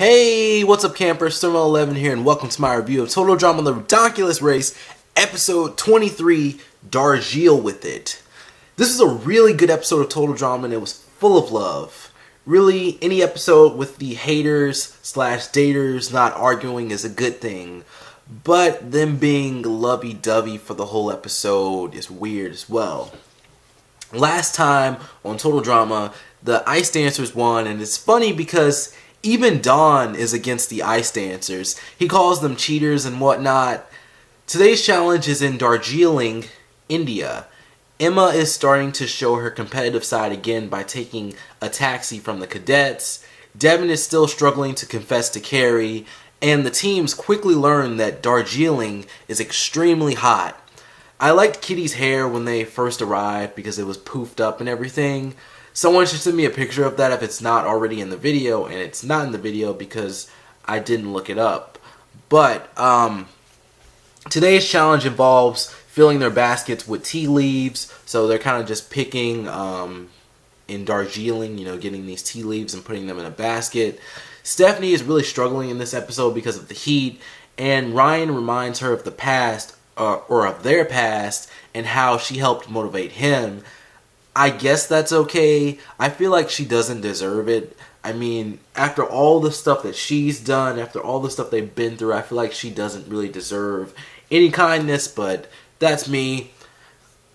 Hey, what's up campers, Thermal11 here, and welcome to my review of Total Drama The Ridonculous Race, episode 23, Darjeel with it. This is a really good episode of Total Drama, and it was full of love. Really, any episode with the haters / daters not arguing is a good thing, but them being lovey-dovey for the whole episode is weird as well. Last time on Total Drama, the Ice Dancers won, and it's funny because even Don is against the Ice Dancers. He calls them cheaters and whatnot. Today's challenge is in Darjeeling, India. Emma is starting to show her competitive side again by taking a taxi from the cadets. Devin is still struggling to confess to Carrie, and the teams quickly learn that Darjeeling is extremely hot. I liked Kitty's hair when they first arrived because it was poofed up and everything. Someone should send me a picture of that if it's not already in the video, and it's not in the video because I didn't look it up. But today's challenge involves filling their baskets with tea leaves, so they're kind of just picking in Darjeeling, getting these tea leaves and putting them in a basket. Stephanie is really struggling in this episode because of the heat, and Ryan reminds her of the past, or of their past, and how she helped motivate him. I guess that's okay. I feel like she doesn't deserve it. I mean, after all the stuff that she's done, after all the stuff they've been through, I feel like she doesn't really deserve any kindness, but that's me.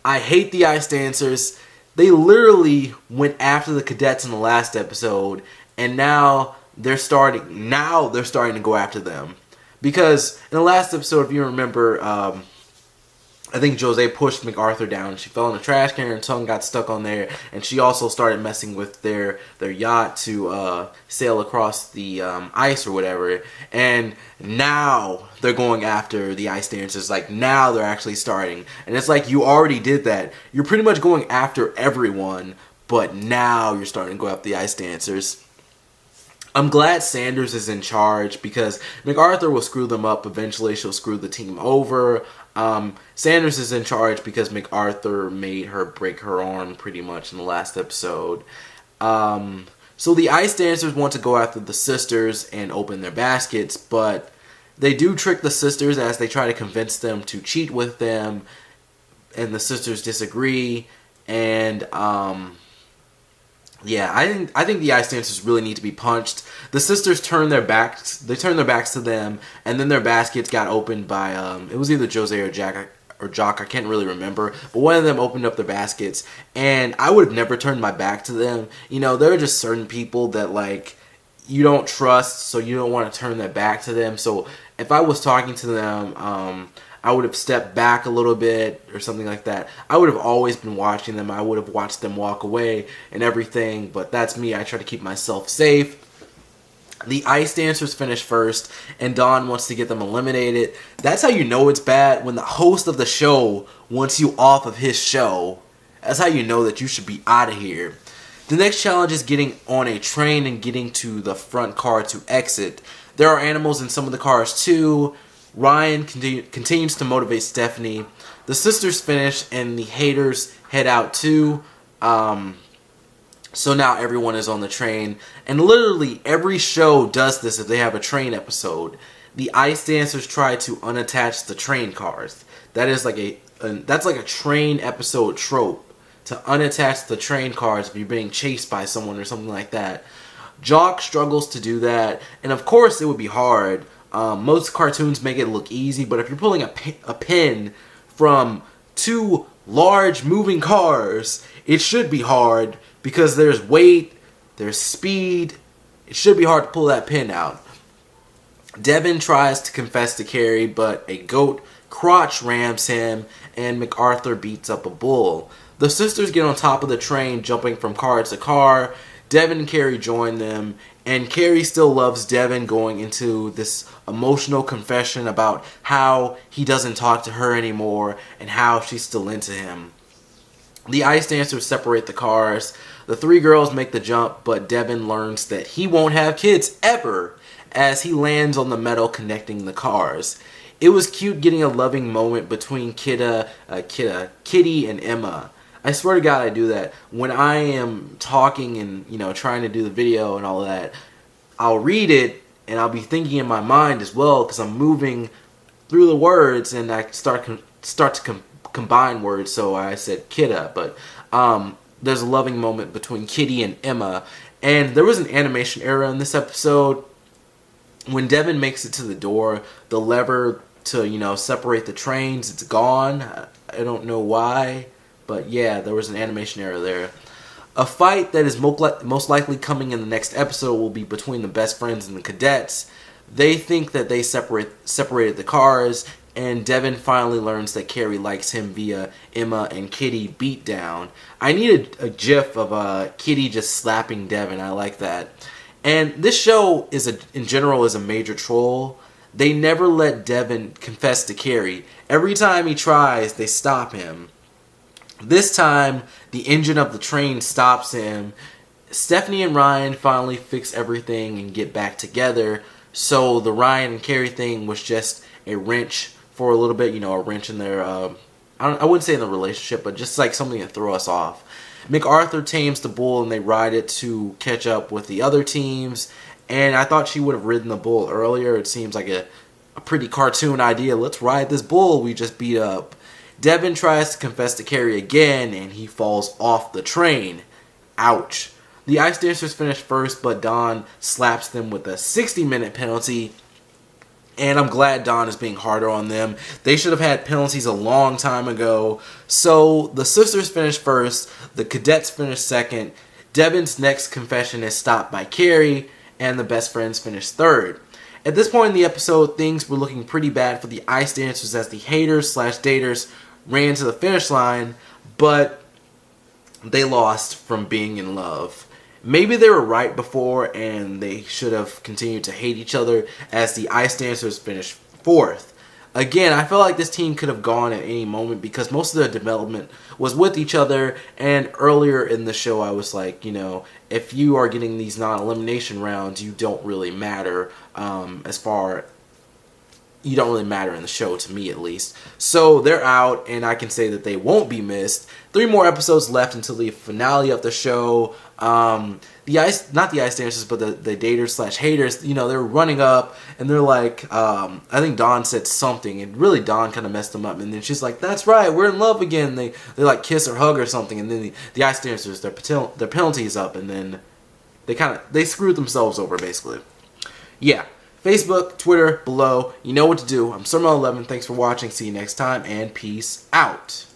I hate the Ice Dancers. They literally went after the cadets in the last episode, and now they're starting to go after them. Because in the last episode, if you remember, I think Jose pushed MacArthur down, and she fell in a trash can, and her tongue got stuck on there, and she also started messing with their yacht to sail across the ice or whatever, and now they're going after the Ice Dancers. Like, now they're actually starting, and it's like, you already did that. You're pretty much going after everyone, but now you're starting to go after the Ice Dancers. I'm glad Sanders is in charge because MacArthur will screw them up. Eventually, she'll screw the team over. Sanders is in charge because MacArthur made her break her arm pretty much in the last episode. So the Ice Dancers want to go after the sisters and open their baskets, but they do trick the sisters as they try to convince them to cheat with them, and the sisters disagree, and yeah, I think the Ice Dancers really need to be punched. The sisters turn their backs to them, and then their baskets got opened by it was either Jose or Jock, I can't really remember, but one of them opened up their baskets, and I would have never turned my back to them. There are just certain people that, like, you don't trust, so you don't want to turn their back to them. So if I was talking to them, I would have stepped back a little bit or something like that. I would have always been watching them. I would have watched them walk away and everything, but that's me. I try to keep myself safe. The Ice Dancers finish first, and Don wants to get them eliminated. That's how you know it's bad, when the host of the show wants you off of his show. That's how you know that you should be out of here. The next challenge is getting on a train and getting to the front car to exit. There are animals in some of the cars too. Ryan continues to motivate Stephanie. The sisters finish, and the haters head out too. So now everyone is on the train, and literally every show does this if they have a train episode. The Ice Dancers try to unattach the train cars. That is like that's like a train episode trope, to unattach the train cars if you're being chased by someone or something like that. Jock struggles to do that, and of course it would be hard. Most cartoons make it look easy, but if you're pulling a pin from two large moving cars, it should be hard because there's weight, there's speed. It should be hard to pull that pin out. Devin tries to confess to Carrie, but a goat crotch rams him, and MacArthur beats up a bull. The sisters get on top of the train, jumping from car to car. Devin and Carrie join them, and Carrie still loves Devin, going into this emotional confession about how he doesn't talk to her anymore and how she's still into him. The Ice Dancers separate the cars. The three girls make the jump, but Devin learns that he won't have kids ever as he lands on the metal connecting the cars. It was cute getting a loving moment between Kitty and Emma. I swear to God I do that. When I am talking and, trying to do the video and all that, I'll read it and I'll be thinking in my mind as well because I'm moving through the words and I start to combine words. So I said Kidda, but there's a loving moment between Kitty and Emma, and there was an animation error in this episode. When Devin makes it to the door, the lever to separate the trains, it's gone. I don't know why, but yeah, there was an animation error there. A fight that is most likely coming in the next episode will be between the best friends and the cadets. They think that they separated the cars, and Devin finally learns that Carrie likes him via Emma and Kitty beatdown. I need a gif of Kitty just slapping Devin. I like that. And this show in general is a major troll. They never let Devin confess to Carrie. Every time he tries, they stop him. This time, the engine of the train stops him. Stephanie and Ryan finally fix everything and get back together. So the Ryan and Carrie thing was just a wrench for a little bit. A wrench in their, I wouldn't say in the relationship, but just like something to throw us off. MacArthur tames the bull and they ride it to catch up with the other teams. And I thought she would have ridden the bull earlier. It seems like a pretty cartoon idea. Let's ride this bull we just beat up. Devin tries to confess to Carrie again, and he falls off the train. Ouch. The Ice Dancers finish first, but Don slaps them with a 60-minute penalty. And I'm glad Don is being harder on them. They should have had penalties a long time ago. So the sisters finish first. The cadets finish second. Devin's next confession is stopped by Carrie. And the best friends finish third. At this point in the episode, things were looking pretty bad for the Ice Dancers as the haters/daters ran to the finish line, but they lost from being in love. Maybe they were right before and they should have continued to hate each other as the Ice Dancers finished fourth. Again, I felt like this team could have gone at any moment because most of the development was with each other, and earlier in the show I was like, if you are getting these non-elimination rounds, you don't really matter you don't really matter in the show, to me at least. So they're out, and I can say that they won't be missed. 3 more episodes left until the finale of the show. Not the Ice Dancers, but the daters/haters, they're running up, and they're like, I think Dawn said something, and really Dawn kind of messed them up, and then she's like, that's right, we're in love again. They like kiss or hug or something, and then the Ice Dancers, their penalty is up, and then they screwed themselves over, basically. Yeah. Facebook, Twitter, below. You know what to do. I'm Summer11. Thanks for watching. See you next time, and peace out.